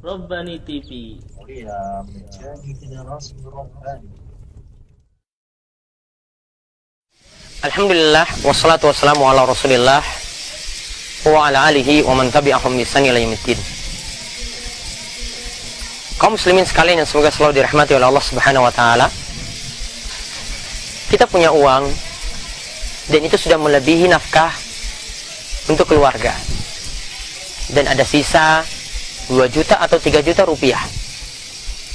Rabbani TV. Mulia menjadi generasi Rabbani. Alhamdulillah wassalatu wassalamu ala Rasulillah wa ala alihi wa man tabi'ahum bi ihsan ila yaumiddin. Kaum muslimin sekalian yang semoga selalu dirahmati oleh Allah Subhanahu wa taala. Kita punya uang dan itu sudah melebihi nafkah untuk keluarga. Dan ada sisa 2 juta atau 3 juta rupiah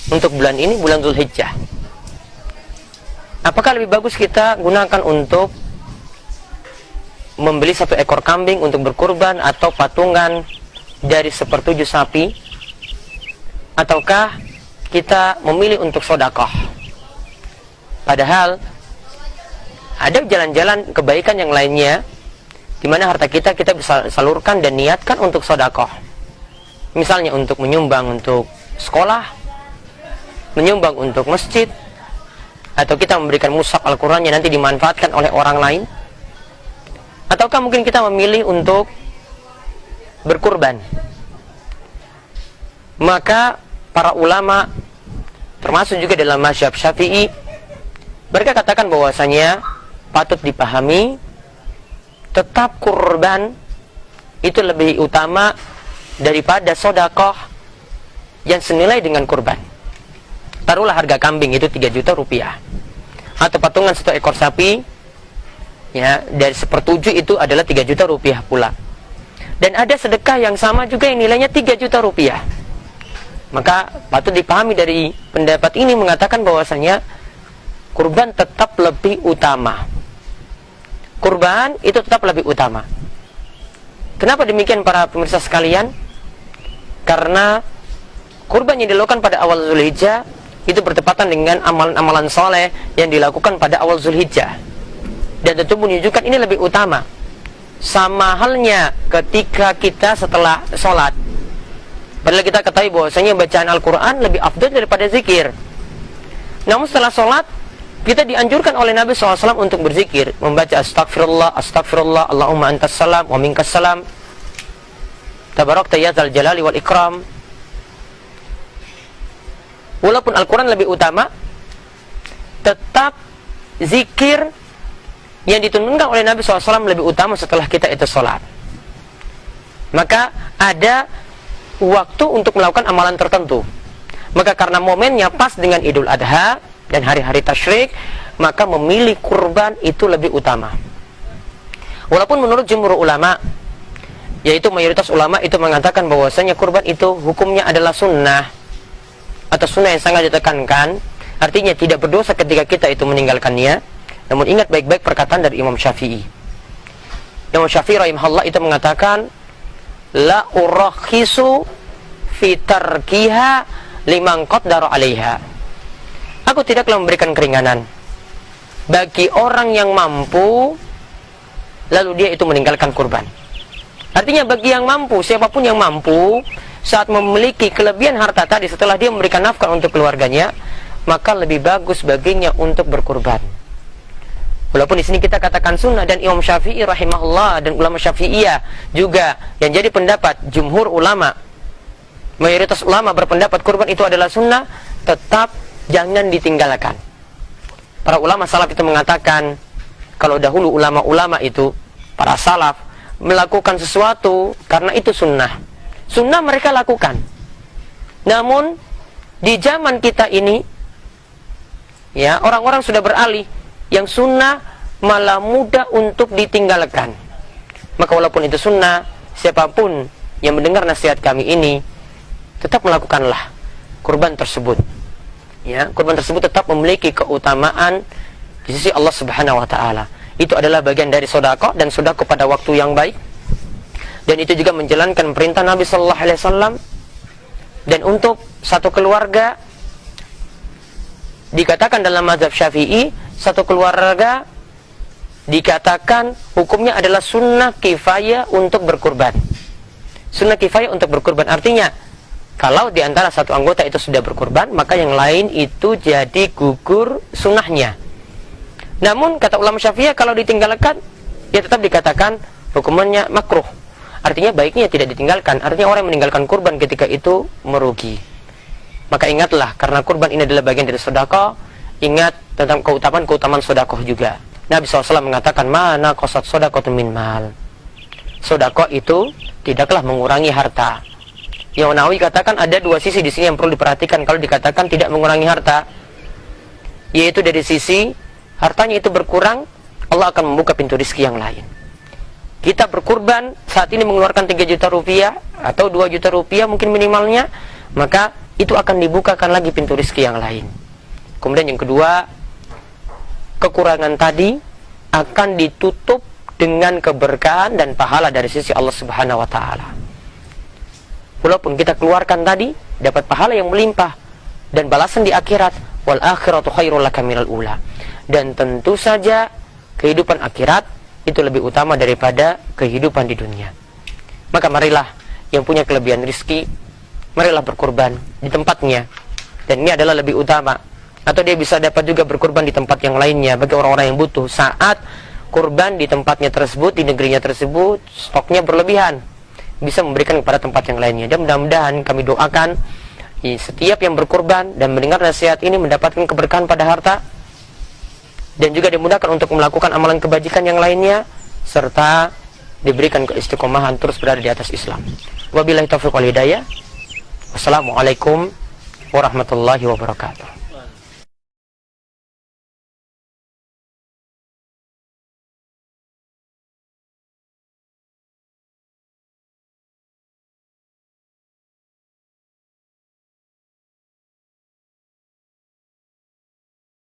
untuk bulan ini, bulan Dzulhijjah. Apakah lebih bagus kita gunakan untuk membeli 1 ekor kambing untuk berkurban atau patungan dari 1/7 sapi, ataukah kita memilih untuk sedekah? Padahal ada jalan-jalan kebaikan yang lainnya di mana harta kita bisa salurkan dan niatkan untuk sedekah. Misalnya untuk menyumbang untuk sekolah, menyumbang untuk masjid, atau kita memberikan mushaf Al-Quran yang nanti dimanfaatkan oleh orang lain, ataukah mungkin kita memilih untuk berkurban. Maka para ulama, termasuk juga dalam mazhab Syafi'i, mereka katakan bahwasanya patut dipahami tetap kurban itu lebih utama daripada sedekah yang senilai dengan kurban. Taruhlah harga kambing itu 3 juta rupiah, atau patungan 1 ekor sapi ya dari 1/7 itu adalah 3 juta rupiah pula. Dan ada sedekah yang sama juga yang nilainya 3 juta rupiah. Maka patut dipahami dari pendapat ini mengatakan bahwasanya kurban tetap lebih utama. Kurban itu tetap lebih utama. Kenapa demikian para pemirsa sekalian? Karena kurban yang dilakukan pada awal Dzulhijjah itu bertepatan dengan amalan-amalan soleh yang dilakukan pada awal Dzulhijjah, dan tentu menunjukkan ini lebih utama. Sama halnya ketika kita setelah sholat, padahal kita ketahui bahwasanya bacaan Al-Quran lebih afdal daripada zikir. Namun setelah sholat kita dianjurkan oleh Nabi SAW untuk berzikir, membaca astagfirullah, astagfirullah, Allahumma antas salam wa minkas salam, tabarakta ya dzal jalali wal ikram. Walaupun Al-Quran lebih utama, tetap zikir yang dituntunkan oleh Nabi SAW lebih utama setelah kita itu sholat. Maka ada waktu untuk melakukan amalan tertentu. Maka karena momennya pas dengan Idul Adha dan hari-hari tasyrik, maka memilih kurban itu lebih utama. Walaupun menurut jumhur ulama, yaitu mayoritas ulama itu mengatakan bahwasanya kurban itu hukumnya adalah sunnah, atau sunnah yang sangat ditekankan, artinya tidak berdosa ketika kita itu meninggalkannya. Namun ingat baik-baik perkataan dari Imam Syafi'i. Imam Syafi'i rahimahullah itu mengatakan, la urakhisu fi tarkiha liman qaddara 'alaiha. Aku tidaklah memberikan keringanan bagi orang yang mampu lalu dia itu meninggalkan kurban. Artinya bagi yang mampu, siapapun yang mampu saat memiliki kelebihan harta tadi setelah dia memberikan nafkah untuk keluarganya, maka lebih bagus baginya untuk berkurban. Walaupun di sini kita katakan sunnah, dan Imam Syafi'i rahimahullah dan ulama Syafi'iyah juga yang jadi pendapat jumhur ulama, mayoritas ulama berpendapat kurban itu adalah sunnah, tetap jangan ditinggalkan. Para ulama salaf itu mengatakan, kalau dahulu ulama-ulama itu, para salaf, melakukan sesuatu karena itu sunnah. Sunnah mereka lakukan. Namun di zaman kita ini, ya, orang-orang sudah beralih, yang sunnah malah mudah untuk ditinggalkan. Maka walaupun itu sunnah, siapapun yang mendengar nasihat kami ini, tetap melakukanlah kurban tersebut. Ya, kurban tersebut tetap memiliki keutamaan di sisi Allah Subhanahu wa taala. Itu adalah bagian dari sedekah, dan sedekah pada waktu yang baik. Dan itu juga menjalankan perintah Nabi sallallahu alaihi wasallam. Dan untuk satu keluarga, dikatakan dalam mazhab Syafi'i, satu keluarga dikatakan hukumnya adalah sunnah kifayah untuk berkurban. Sunnah kifayah untuk berkurban artinya, kalau di antara satu anggota itu sudah berkurban, maka yang lain itu jadi gugur sunnahnya. Namun kata ulama Syafi'iyah, kalau ditinggalkan, ya tetap dikatakan hukumannya makruh. artinya baiknya tidak ditinggalkan. Artinya orang yang meninggalkan kurban ketika itu merugi. Maka ingatlah, karena kurban ini adalah bagian dari sedekah, ingat tentang keutamaan sedekah juga. Nabi SAW mengatakan, mana qasat sedekah min mal. Sedekah itu tidaklah mengurangi harta. Yang Nawawi katakan ada dua sisi di sini yang perlu diperhatikan kalau dikatakan tidak mengurangi harta, yaitu dari sisi hartanya itu berkurang, Allah akan membuka pintu rizki yang lain. Kita berkurban saat ini mengeluarkan 3 juta rupiah atau 2 juta rupiah mungkin minimalnya, maka itu akan dibukakan lagi pintu rizki yang lain. Kemudian yang kedua, kekurangan tadi akan ditutup dengan keberkahan dan pahala dari sisi Allah Subhanahu wa taala. Walaupun kita keluarkan tadi, dapat pahala yang melimpah dan balasan di akhirat, wal akhiratu khairul laka minal ula. Dan tentu saja kehidupan akhirat itu lebih utama daripada kehidupan di dunia. Maka marilah yang punya kelebihan rizki, marilah berkurban di tempatnya. Dan ini adalah lebih utama. Atau dia bisa dapat juga berkurban di tempat yang lainnya bagi orang-orang yang butuh. Saat kurban di tempatnya tersebut, di negerinya tersebut, stoknya berlebihan, bisa memberikan kepada tempat yang lainnya. Dan mudah-mudahan kami doakan setiap yang berkurban dan mendengar nasihat ini mendapatkan keberkahan pada harta, dan juga dimudahkan untuk melakukan amalan kebajikan yang lainnya, serta diberikan keistiqomahan terus berada di atas Islam. Wabillahi taufiq wal hidayah. Wassalamualaikum warahmatullahi wabarakatuh.